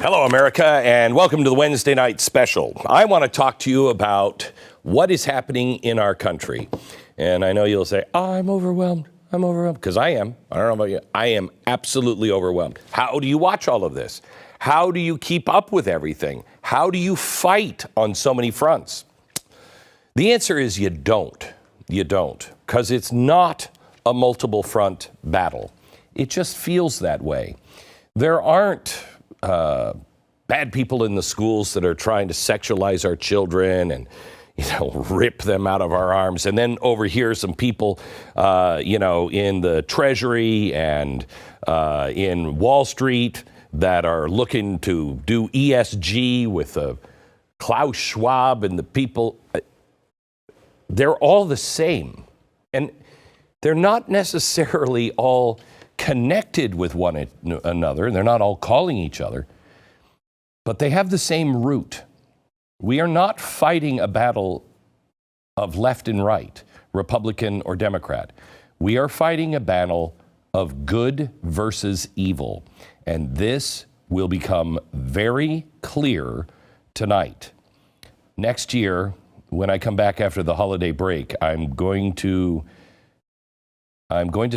Hello, America, and welcome to the Wednesday night special. I want to talk to you about what is happening in our country. And I know you'll say, oh, I'm overwhelmed, because I am. I don't know about you. I am absolutely overwhelmed. How do you watch all of this? How do you keep up with everything? How do you fight on so many fronts? The answer is you don't. You don't, because it's not a multiple front battle. It just feels that way. There aren't bad people in the schools that are trying to sexualize our children and, rip them out of our arms. And then over here, some people, in the Treasury and in Wall Street that are looking to do ESG with Klaus Schwab and the people. They're all the same. And they're not necessarily all connected with one another. They're not all calling each other, but they have the same root. We are not fighting a battle of left and right, Republican or Democrat. We are fighting a battle of good versus evil. And this will become very clear tonight. Next year, when I come back after the holiday break, I'm going to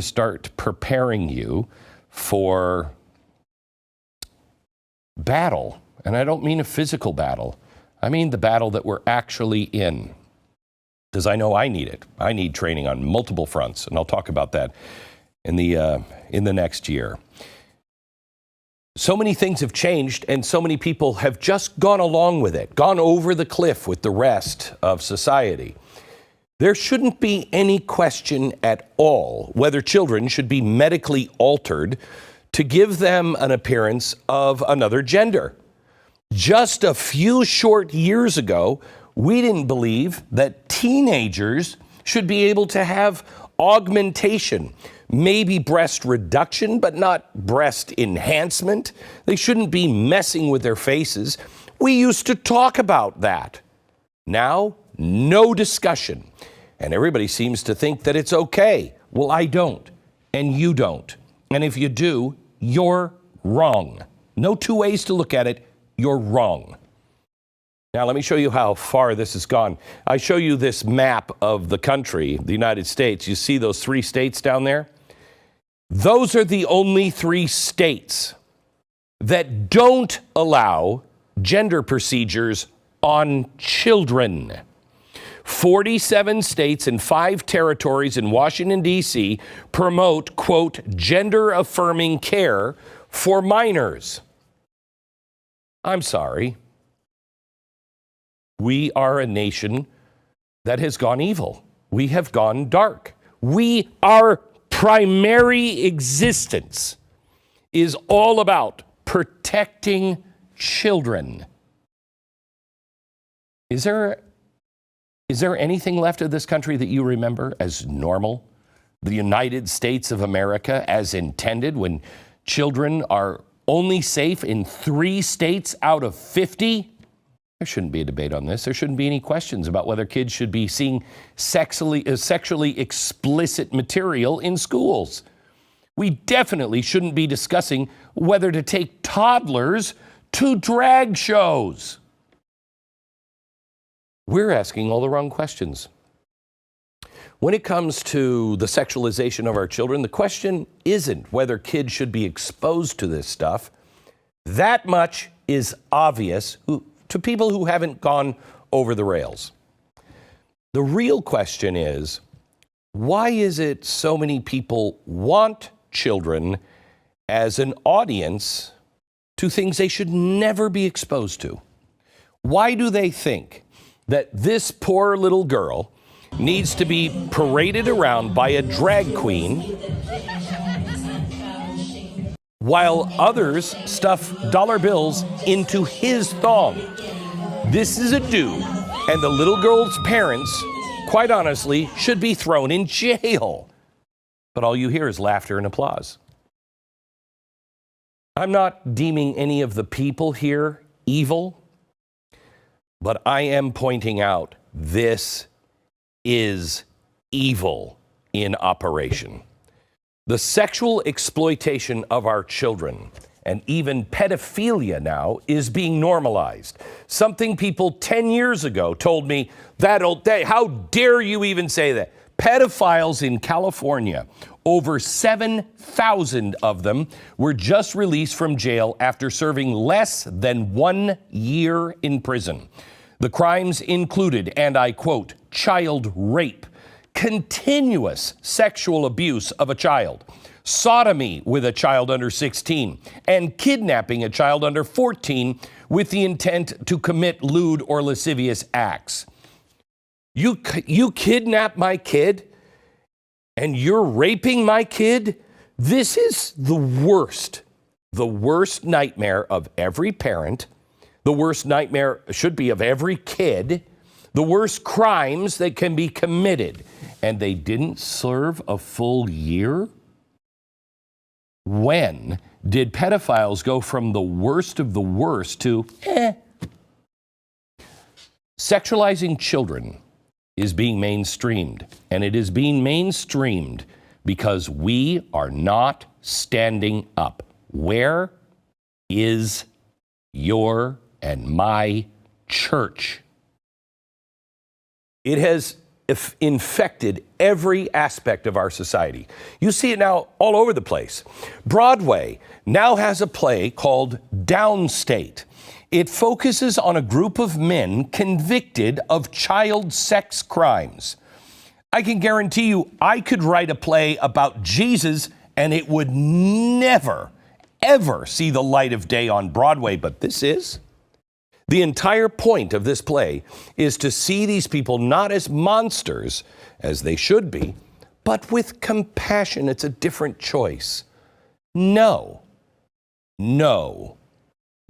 start preparing you for battle. And I don't mean a physical battle. I mean the battle that we're actually in. Because I know I need it. I need training on multiple fronts. And I'll talk about that in the next year. So many things have changed, and so many people have just gone along with it, gone over the cliff with the rest of society. There shouldn't be any question at all whether children should be medically altered to give them an appearance of another gender. Just a few short years ago, we didn't believe that teenagers should be able to have augmentation, maybe breast reduction, but not breast enhancement. They shouldn't be messing with their faces. We used to talk about that. Now, no discussion. And everybody seems to think that it's okay. Well, I don't, and you don't. And if you do, you're wrong. No two ways to look at it. You're wrong. Now, let me show you how far this has gone. I show you this map of the country, the United States. You see those 3 states down there? Those are the only 3 states that don't allow gender procedures on children. 47 states and 5 territories in Washington, D.C. promote, quote, gender-affirming care for minors. I'm sorry. We are a nation that has gone evil. We have gone dark. Our primary existence is all about protecting children. Is there anything left of this country that you remember as normal? The United States of America as intended, when children are only safe in 3 states out of 50? There shouldn't be a debate on this. There shouldn't be any questions about whether kids should be seeing sexually explicit material in schools. We definitely shouldn't be discussing whether to take toddlers to drag shows. We're asking all the wrong questions. When it comes to the sexualization of our children, the question isn't whether kids should be exposed to this stuff. That much is obvious to people who haven't gone over the rails. The real question is, why is it so many people want children as an audience to things they should never be exposed to? Why do they think that this poor little girl needs to be paraded around by a drag queen while others stuff dollar bills into his thong? This is a dude, and the little girl's parents, quite honestly, should be thrown in jail. But all you hear is laughter and applause. I'm not deeming any of the people here evil, but I am pointing out this is evil in operation. The sexual exploitation of our children And even pedophilia now is being normalized. Something people 10 years ago told me, how dare you even say that? Pedophiles in California, over 7,000 of them were just released from jail after serving less than 1 year in prison. The crimes included, and I quote, child rape, continuous sexual abuse of a child, sodomy with a child under 16, and kidnapping a child under 14 with the intent to commit lewd or lascivious acts. You kidnap my kid and you're raping my kid? This is the worst nightmare of every parent. The worst nightmare should be of every kid. The worst crimes that can be committed. And they didn't serve a full year? When did pedophiles go from the worst of the worst to Sexualizing children is being mainstreamed, and it is being mainstreamed because we are not standing up. Where is your and my church? It has infected every aspect of our society. You see it now all over the place. Broadway now has a play called Downstate. It focuses on a group of men convicted of child sex crimes. I can guarantee you I could write a play about Jesus and it would never, ever see the light of day on Broadway, but this is. The entire point of this play is to see these people not as monsters, as they should be, but with compassion. It's a different choice. No.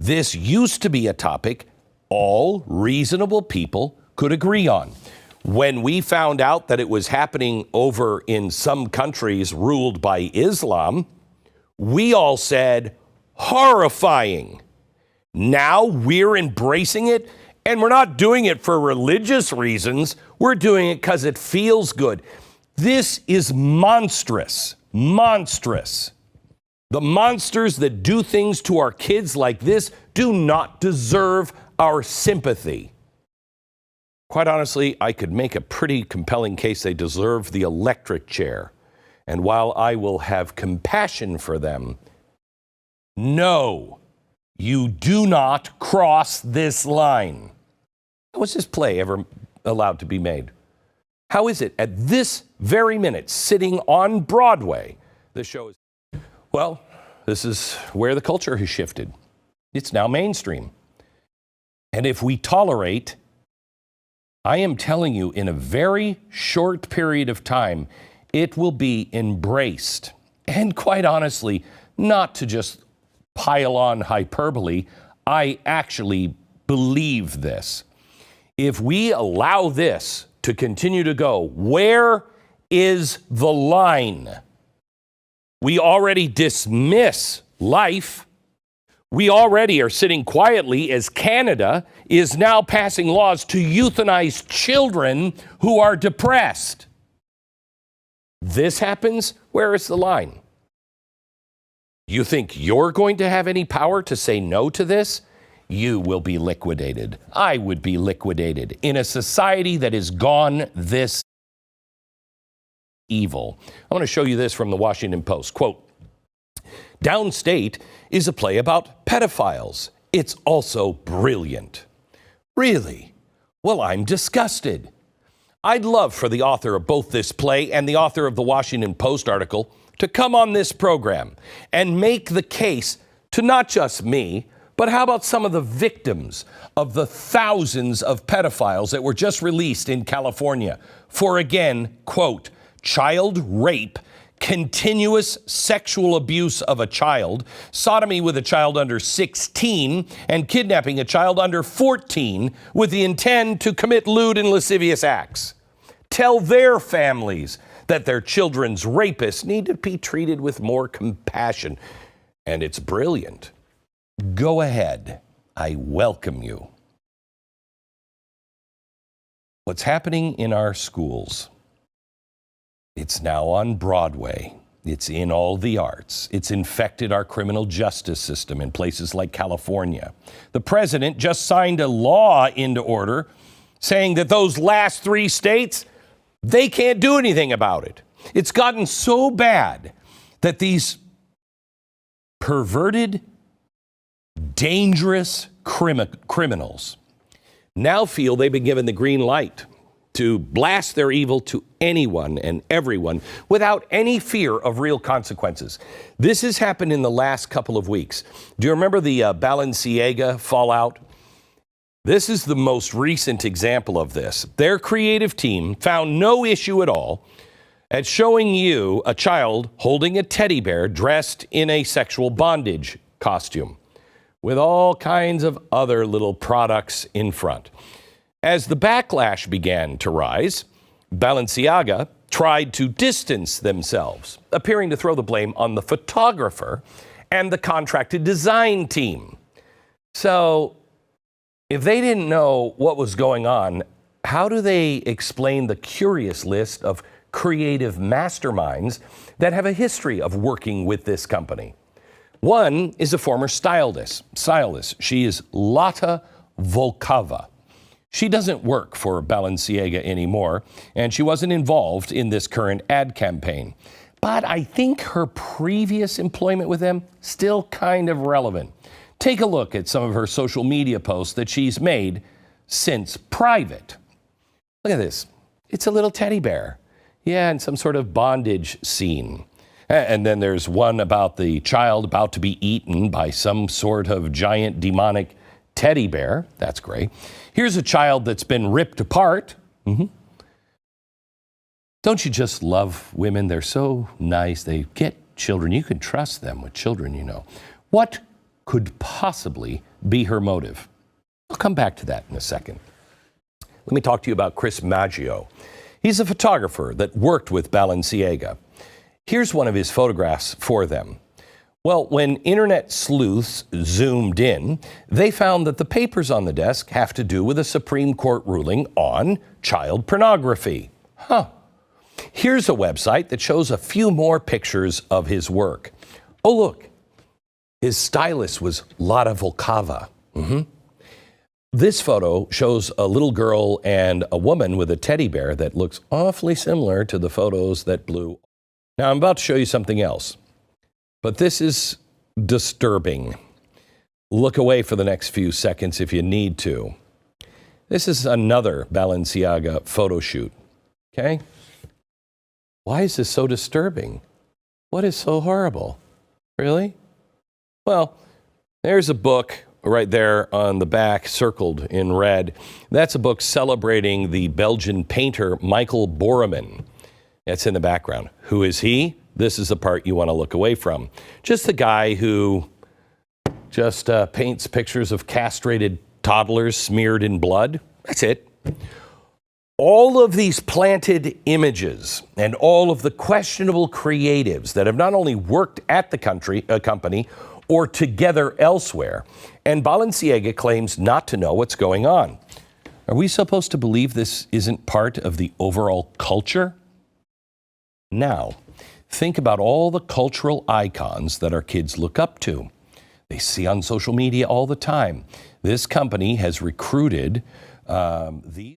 This used to be a topic all reasonable people could agree on. When we found out that it was happening over in some countries ruled by Islam, we all said, horrifying. Now we're embracing it, and we're not doing it for religious reasons. We're doing it because it feels good. This is monstrous. Monstrous. The monsters that do things to our kids like this do not deserve our sympathy. Quite honestly, I could make a pretty compelling case they deserve the electric chair. And while I will have compassion for them, no. You do not cross this line. How was this play ever allowed to be made? How is it at this very minute, sitting on Broadway, the show is... Well, this is where the culture has shifted. It's now mainstream. And if we tolerate, I am telling you, in a very short period of time, it will be embraced. And quite honestly, not to just pile on hyperbole, I actually believe this. If we allow this to continue to go, where is the line? We already dismiss life. We already are sitting quietly as Canada is now passing laws to euthanize children who are depressed. This happens, where is the line? You think you're going to have any power to say no to this? You will be liquidated. I would be liquidated in a society that is gone this evil. I want to show you this from the Washington Post. Quote, Downstate is a play about pedophiles. It's also brilliant. Really? Well, I'm disgusted. I'd love for the author of both this play and the author of the Washington Post article to come on this program and make the case to not just me, but how about some of the victims of the thousands of pedophiles that were just released in California for, again, quote, child rape, continuous sexual abuse of a child, sodomy with a child under 16, and kidnapping a child under 14 with the intent to commit lewd and lascivious acts. Tell their families that their children's rapists need to be treated with more compassion. And it's brilliant. Go ahead. I welcome you. What's happening in our schools? It's now on Broadway. It's in all the arts. It's infected our criminal justice system in places like California. The president just signed a law into order saying that those last 3 states, they can't do anything about it. It's gotten so bad that these perverted, dangerous criminals now feel they've been given the green light to blast their evil to anyone and everyone without any fear of real consequences. This has happened in the last couple of weeks. Do you remember the Balenciaga fallout? This is the most recent example of this. Their creative team found no issue at all at showing you a child holding a teddy bear dressed in a sexual bondage costume with all kinds of other little products in front. As the backlash began to rise, Balenciaga tried to distance themselves, appearing to throw the blame on the photographer and the contracted design team. So, if they didn't know what was going on, how do they explain the curious list of creative masterminds that have a history of working with this company? One is a former stylist. She is Lata Volkova. She doesn't work for Balenciaga anymore, and she wasn't involved in this current ad campaign. But I think her previous employment with them still kind of relevant. Take a look at some of her social media posts that she's made since private. Look at this. It's a little teddy bear. Yeah, in some sort of bondage scene. And then there's one about the child about to be eaten by some sort of giant demonic teddy bear. That's great. Here's a child that's been ripped apart. Don't you just love women? They're so nice. They get children. You can trust them with children, you know. What could possibly be her motive? I'll come back to that in a second. Let me talk to you about Chris Maggio. He's a photographer that worked with Balenciaga. Here's one of his photographs for them. Well, when internet sleuths zoomed in, they found that the papers on the desk have to do with a Supreme Court ruling on child pornography. Here's a website that shows a few more pictures of his work. Oh, look. His stylist was Lata Volkova. This photo shows a little girl and a woman with a teddy bear that looks awfully similar to the photos that blew. Now, I'm about to show you something else, but this is disturbing. Look away for the next few seconds if you need to. This is another Balenciaga photo shoot, okay? Why is this so disturbing? What is so horrible? Really? Well, there's a book right there on the back, circled in red. That's a book celebrating the Belgian painter Michael Bormann. That's in the background. Who is he? This is the part you want to look away from. Just the guy who just paints pictures of castrated toddlers smeared in blood. That's it. All of these planted images and all of the questionable creatives that have not only worked at the company or together elsewhere, and Balenciaga claims not to know what's going on. Are we supposed to believe this isn't part of the overall culture? Now, think about all the cultural icons that our kids look up to. They see on social media all the time. This company has recruited these